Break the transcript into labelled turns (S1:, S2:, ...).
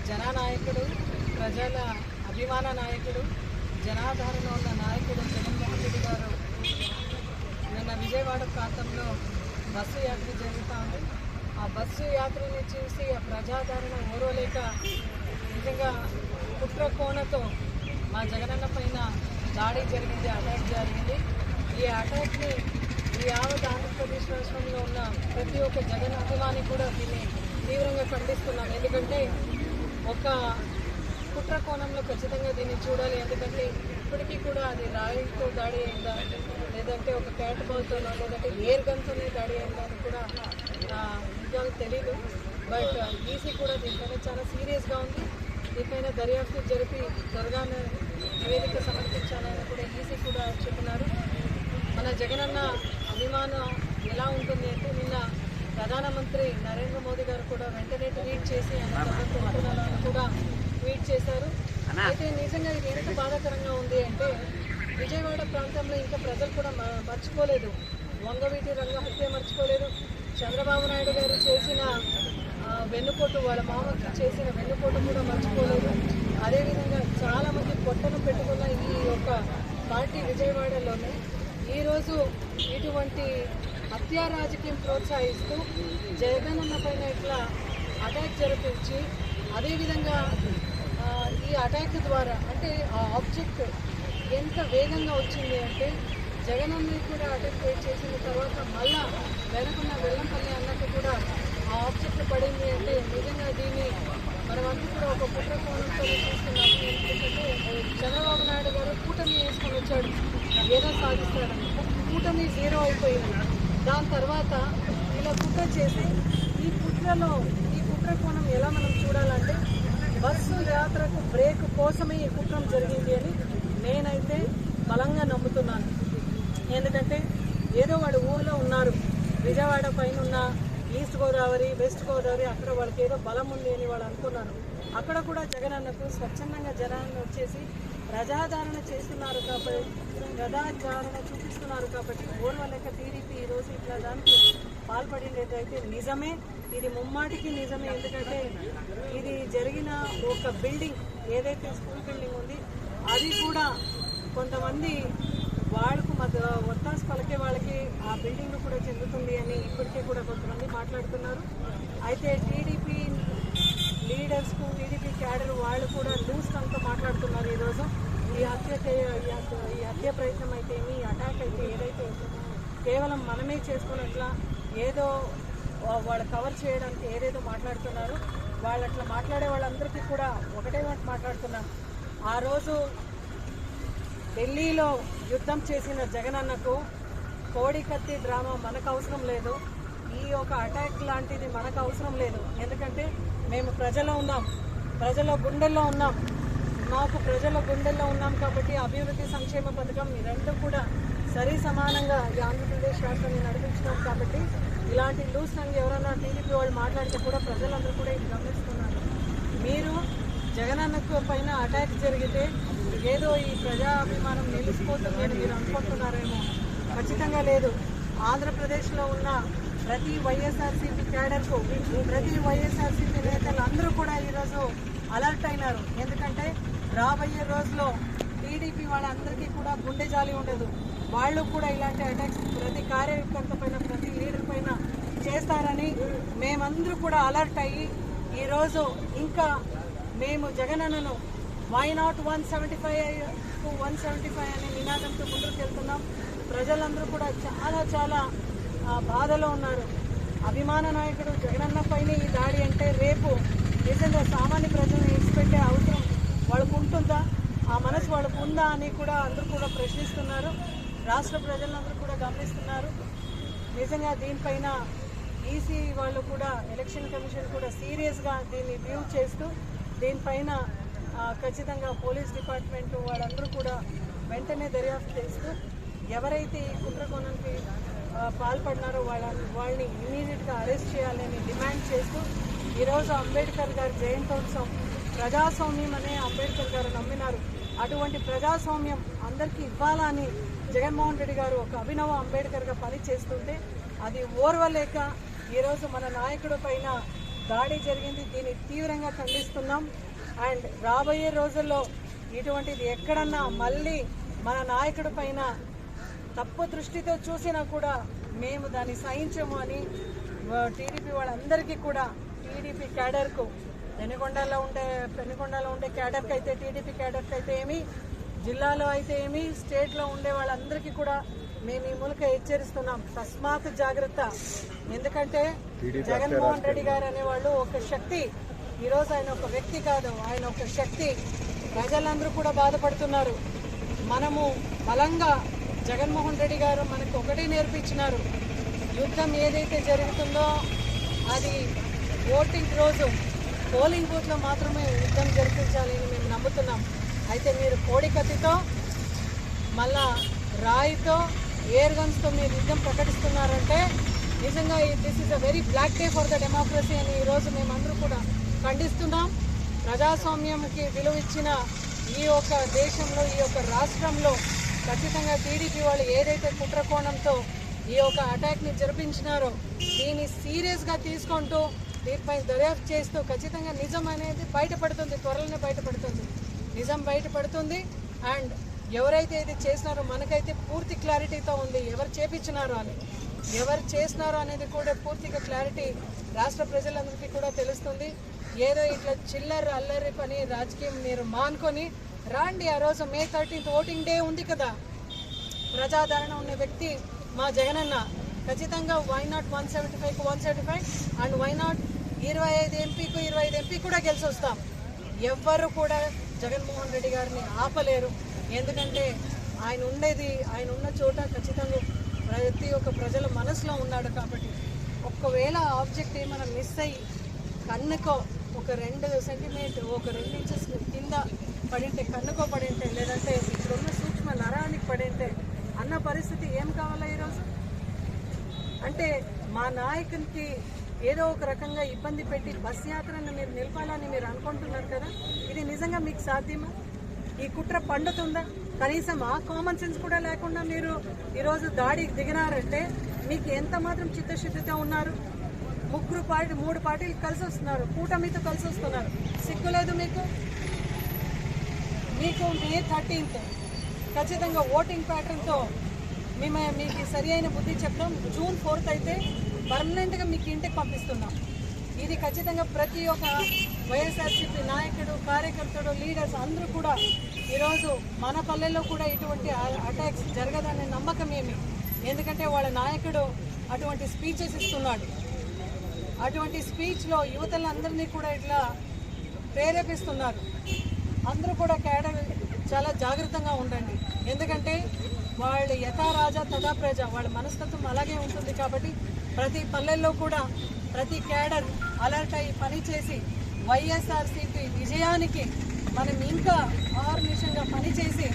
S1: జననాయకుడు, ప్రజల అభిమాన నాయకుడు, జనాధారణ ఉన్న నాయకుడు జగన్మోహన్ రెడ్డి గారు నిన్న విజయవాడ ప్రాంతంలో బస్సు యాత్ర జరుగుతూ ఉంది. ఆ బస్సు యాత్రని చూసి ఆ ప్రజాదరణ ఓర్వలేక నిజంగా కుట్ర కోణతో మా జగనన్న పైన దాడి జరిగింది, అటాక్ జరిగింది. ఈ అటాక్ని యావత్ ఆంధ్రప్రదేశ్ రాష్ట్రంలో ఉన్న ప్రతి ఒక్క జగన్ అభిమాని కూడా దీన్ని తీవ్రంగా ఖండిస్తున్నాం. ఎందుకంటే ఒక కుట్ర కోణంలో ఖచ్చితంగా దీన్ని చూడాలి. ఎందుకంటే ఇప్పటికీ కూడా అది రాయితో దాడి అయిందా, లేదంటే ఒక క్యాట్ బాల్తోనో, లేదంటే ఎయిర్ గన్తోనే దాడి అయిందా అని కూడా నిజాలు తెలీదు. బట్ ఈసీ కూడా దీనిపైన చాలా సీరియస్గా ఉంది. దీనిపైన దర్యాప్తు జరిపి త్వరగా నివేదిక సమర్పించాలని కూడా ఈసీ కూడా చెప్తున్నారు. మన జగనన్న అభిమానం ఎలా ఉంటుంది అంటే నిన్న ప్రధానమంత్రి నరేంద్ర మోదీ గారు కూడా వెంటనే ట్వీట్ చేసి ఆయన కూడా ట్వీట్ చేశారు. అయితే నిజంగా ఇది ఎంత బాధాకరంగా ఉంది అంటే విజయవాడ ప్రాంతంలో ఇంకా ప్రజలు కూడా మర్చిపోలేదు. వంగవీటి రంగ హత్య మర్చిపోలేదు. చంద్రబాబు నాయుడు గారు చేసిన వెన్నుపోటు, వాళ్ళ మామకి చేసిన వెన్నుపోటు కూడా మర్చిపోలేదు. అదేవిధంగా చాలామంది పొట్టను పెట్టుకున్న ఈ యొక్క పార్టీ విజయవాడలోనే ఈరోజు ఇటువంటి హత్యా రాజకీయం ప్రోత్సహిస్తూ జగనన్న పైన ఇట్లా అటాక్ జరిపించి, అదేవిధంగా ఈ అటాక్ ద్వారా అంటే ఆ ఆబ్జెక్ట్ ఎంత వేగంగా వచ్చింది అంటే జగనన్న కూడా అటాక్ చేసిన తర్వాత మళ్ళా వెనుకున్న వెల్లంపల్లి అన్నట్టు కూడా ఆ ఆబ్జెక్ట్ పడింది అంటే నిజంగా దీన్ని మనమంతా కూడా ఒక కుట్ర కోణంతో చూస్తున్నాము. ఎందుకంటే చంద్రబాబు నాయుడు గారు కూటమి వేసుకొని వచ్చాడు, ఏదో సాధిస్తాడని. కూటమి జీరో అయిపోయింది. దాని తర్వాత ఇలా కుట్ర చేసి ఈ కుట్ర కోణం ఎలా మనం చూడాలంటే బస్సు యాత్రకు బ్రేక్ కోసమే ఈ కుట్రం జరిగింది అని నేనైతే బలంగా నమ్ముతున్నాను. ఎందుకంటే ఏదో వాడు ఊళ్ళో ఉన్నారు, విజయవాడ పైన ఉన్న ఈస్ట్ గోదావరి, వెస్ట్ గోదావరి, అక్కడ వాళ్ళకి ఏదో బలం ఉంది అని వాళ్ళు అనుకున్నారు. అక్కడ కూడా జగనన్నకు స్వచ్ఛందంగా జనాన్ని వచ్చేసి ప్రజాదరణ చేస్తున్నారు కాబట్టి, ప్రజాదరణ చూపిస్తున్నారు కాబట్టి ఓర్వలేక టీడీపీ ఈరోజు ఇట్లా దానికి పాల్పడినట్టయితే నిజమే, ఇది ముమ్మాటికి నిజమే. ఎందుకంటే ఇది జరిగిన ఒక బిల్డింగ్ ఏదైతే స్కూల్ బిల్డింగ్ ఉంది అది కూడా కొంతమంది వాళ్ళకు ఒత్తాసు పలికే వాళ్ళకి ఆ బిల్డింగ్ కూడా చెందుతుంది అని ఇప్పటికే కూడా కొంతమంది మాట్లాడుతున్నారు. అయితే టీడీపీ లీడర్స్కు, టీడీపీ క్యాడర్ వాళ్ళు కూడా లూజ్ టంగ్తో మాట్లాడుతున్నారు. ఈరోజు ఈ హత్య ప్రయత్నం అయితే ఈ అటాక్ అయితే ఏదైతే కేవలం మనమే చేసుకున్నట్లా ఏదో వాళ్ళు కవర్ చేయడానికి ఏదేదో మాట్లాడుతున్నారు. వాళ్ళు అట్లా మాట్లాడే వాళ్ళందరికీ కూడా ఒకటే మాట్లాడుతున్నారు. ఆ రోజు ఢిల్లీలో యుద్ధం చేసిన జగనన్నకు కోడి కత్తి డ్రామా మనకు అవసరం లేదు, ఈ ఒక అటాక్ లాంటిది మనకు అవసరం లేదు. ఎందుకంటే మేము ప్రజల్లో ఉన్నాం, ప్రజల గుండెల్లో ఉన్నాం. మాకు ప్రజల గుండెల్లో ఉన్నాం కాబట్టి అభివృద్ధి సంక్షేమ పథకం ఈ రెండు కూడా సరి సమానంగా ఈ ఆంధ్రప్రదేశ్ రాష్ట్రాన్ని నడిపించినాం. కాబట్టి ఇలాంటి లూజ్ టంగ్ ఎవరైనా టీడీపీ వాళ్ళు మాట్లాడితే కూడా ప్రజలందరూ కూడా ఇది గమనిస్తున్నారు. మీరు జగనన్నకు పైన అటాక్ జరిగితే ఏదో ఈ ప్రజాభిమానం నిలిచిపోతుంది అని మీరు అనుకుంటున్నారేమో. ఖచ్చితంగా లేదు. ఆంధ్రప్రదేశ్లో ఉన్న ప్రతి వైఎస్ఆర్సీపీ క్యాడర్కు, ప్రతి వైఎస్ఆర్సీపీ నేతలు అందరూ కూడా ఈరోజు అలర్ట్ అయినారు. ఎందుకంటే రాబోయే రోజులో టీడీపీ వాళ్ళందరికీ కూడా గుండె జాలి ఉండదు. వాళ్ళు కూడా ఇలాంటి అటాక్స్ ప్రతి కార్యకర్త పైన, ప్రతి లీడర్ పైన చేస్తారని మేమందరూ కూడా అలర్ట్ అయ్యి ఈరోజు ఇంకా మేము జగనన్నను వై నాట్ 175 to 175 అనే నినాదంతో ముందుకు వెళ్తున్నాం. ప్రజలందరూ కూడా చాలా బాధలో ఉన్నారు. అభిమాన నాయకుడు జగనన్న పైన ఈ దాడి అంటే రేపు నిజంగా సామాన్య ప్రజలను ఇచ్చిపెట్టే అవసరం వాళ్ళకు ఉంటుందా, ఆ మనసు వాళ్ళకు ఉందా అని కూడా అందరూ కూడా ప్రశ్నిస్తున్నారు. రాష్ట్ర ప్రజలందరూ కూడా గమనిస్తున్నారు. నిజంగా దీనిపైన ఈసీ వాళ్ళు కూడా, ఎలక్షన్ కమిషన్ కూడా సీరియస్గా దీన్ని వ్యూ చేస్తూ దీనిపైన ఖచ్చితంగా పోలీస్ డిపార్ట్మెంట్ వాళ్ళందరూ కూడా వెంటనే దర్యాప్తు చేస్తూ ఎవరైతే ఈ కుట్రకోణానికి పాల్పడినారో వాళ్ళని ఇమీడియట్గా అరెస్ట్ చేయాలని డిమాండ్ చేస్తూ ఈరోజు అంబేద్కర్ గారి జయంతోత్సవం, ప్రజాస్వామ్యం అనే అంబేద్కర్ గారు నమ్మినారు. అటువంటి ప్రజాస్వామ్యం అందరికీ ఇవ్వాలని జగన్మోహన్ రెడ్డి గారు ఒక అభినవ అంబేద్కర్గా పని చేస్తుంటే అది ఓర్వలేక ఈరోజు మన నాయకుడి పైన దాడి జరిగింది. దీన్ని తీవ్రంగా ఖండిస్తున్నాం. అండ్ రాబోయే రోజుల్లో ఇటువంటిది ఎక్కడన్నా మళ్ళీ మన నాయకుడి పైన తప్పు దృష్టితో చూసినా కూడా మేము దాన్ని సహించము అని టీడీపీ వాళ్ళందరికీ కూడా, టీడీపీ క్యాడర్కు, పెనుగొండలో ఉండే క్యాడర్కి అయితే, టీడీపీ క్యాడర్కి అయితే ఏమి, జిల్లాలో అయితే ఏమి, స్టేట్లో ఉండే వాళ్ళందరికీ కూడా మేము ఈ మూలక హెచ్చరిస్తున్నాం, తస్మాత్ జాగ్రత్త. ఎందుకంటే జగన్మోహన్ రెడ్డి గారు అనేవాళ్ళు ఒక శక్తి. ఈరోజు ఆయన ఒక వ్యక్తి కాదు, ఆయన ఒక శక్తి. ప్రజలందరూ కూడా బాధపడుతున్నారు. మనము బలంగా, జగన్మోహన్ రెడ్డి గారు మనకు ఒకటే నేర్పించినారు, యుద్ధం ఏదైతే జరుగుతుందో అది ఓటింగ్ రోజు పోలింగ్ బూత్లో మాత్రమే యుద్ధం జరిపించాలి అని మేము నమ్ముతున్నాం. అయితే మీరు కోడి కత్తితో, మళ్ళా రాయితో, ఎయిర్ గన్స్తో మీరు యుద్ధం ప్రకటిస్తున్నారంటే నిజంగా this is a very black day for the democracy అని ఈరోజు మేమందరూ కూడా ఖండిస్తున్నాం. ప్రజాస్వామ్యంకి విలువ ఇచ్చిన ఈ యొక్క దేశంలో, ఈ యొక్క రాష్ట్రంలో ఖచ్చితంగా టీడీపీ వాళ్ళు ఏదైతే కుట్రకోణంతో ఈ యొక్క అటాక్ని జరిపించినారో దీన్ని సీరియస్గా తీసుకుంటూ దీనిపై దర్యాప్తు చేస్తూ ఖచ్చితంగా నిజం అనేది బయటపడుతుంది, త్వరలోనే బయటపడుతుంది, నిజం బయటపడుతుంది. అండ్ ఎవరైతే ఇది చేసినారో మనకైతే పూర్తి క్లారిటీతో ఉంది ఎవరు చేపించినారో అని, ఎవరు చేసినారో అనేది కూడా పూర్తిగా క్లారిటీ రాష్ట్ర ప్రజలందరికీ కూడా తెలుస్తుంది. ఏదో ఇట్లా చిల్లర అల్లరి పని రాజకీయం మీరు మానుకొని రాండి. ఆ రోజు May 13th ఓటింగ్ డే ఉంది కదా, ప్రజాదరణ ఉన్న వ్యక్తి మా జగనన్న. ఖచ్చితంగా వై నాట్ 175కు 175 అండ్ వై నాట్ 25 ఎంపీకు 25 ఎంపీ కూడా గెలిచి వస్తాం. ఎవ్వరు కూడా జగన్మోహన్ రెడ్డి గారిని ఆపలేరు. ఎందుకంటే ఆయన ఉన్న చోట ఖచ్చితంగా ప్రతి ఒక్క ప్రజల మనసులో ఉన్నాడు. కాబట్టి ఒకవేళ ఆబ్జెక్ట్ ఏమైనా మిస్ అయ్యి కన్నుకో ఒక 2 సెంటీమీటర్, ఒక 2 ఇంచెస్ కింద పడింటే, కన్నుకో పడింటే, లేదంటే ఇక్కడున్న సూక్ష్మ నరానికి పడింటే అన్న పరిస్థితి ఏం కావాలా ఈరోజు? అంటే మా నాయకునికి ఏదో ఒక రకంగా ఇబ్బంది పెట్టి బస్ యాత్రను మీరు నిలపాలని మీరు అనుకుంటున్నారు కదా, ఇది నిజంగా మీకు సాధ్యమా? ఈ కుట్ర పండుతుందా? కనీసం ఆ కామన్ సెన్స్ కూడా లేకుండా మీరు ఈరోజు దాడికి దిగినారంటే మీకు ఎంత మాత్రం చిత్తశుద్ధితో ఉన్నారు? 3 పార్టీలు కలిసి వస్తున్నారు, కూటమితో కలిసి వస్తున్నారు. సిగ్గు లేదు మీకు? May 13th ఖచ్చితంగా ఓటింగ్ ప్యాటర్న్తో మీకు సరి అయిన బుద్ధి చెప్పడం. June 4th అయితే పర్మనెంట్గా మీకు ఇంటికి పంపిస్తున్నాం. ఇది ఖచ్చితంగా ప్రతి ఒక్క వైఎస్ఆర్సీపీ నాయకుడు, కార్యకర్తడు, లీడర్స్ అందరూ కూడా ఈరోజు మన పల్లెల్లో కూడా ఇటువంటి అటాక్స్ జరగదనే నమ్మకం ఏమి. ఎందుకంటే వాళ్ళ నాయకుడు అటువంటి స్పీచెస్ ఇస్తున్నాడు. అటువంటి స్పీచ్లో యువతలందరినీ కూడా ఇట్లా ప్రేరేపిస్తున్నారు. అందరూ కూడా క్యాడర్ చాలా జాగ్రత్తగా ఉండండి. ఎందుకంటే వాళ్ళు యథా రాజా తథా ప్రజ, వాళ్ళ మనస్తత్వం అలాగే ఉంటుంది. కాబట్టి ప్రతి పల్లెల్లో కూడా ప్రతి క్యాడర్ అలర్ట్ అయ్యి పనిచేసి వైఎస్ఆర్సీపీ విజయానికి మనం ఇంకా ఆర్నిషంగా పనిచేసి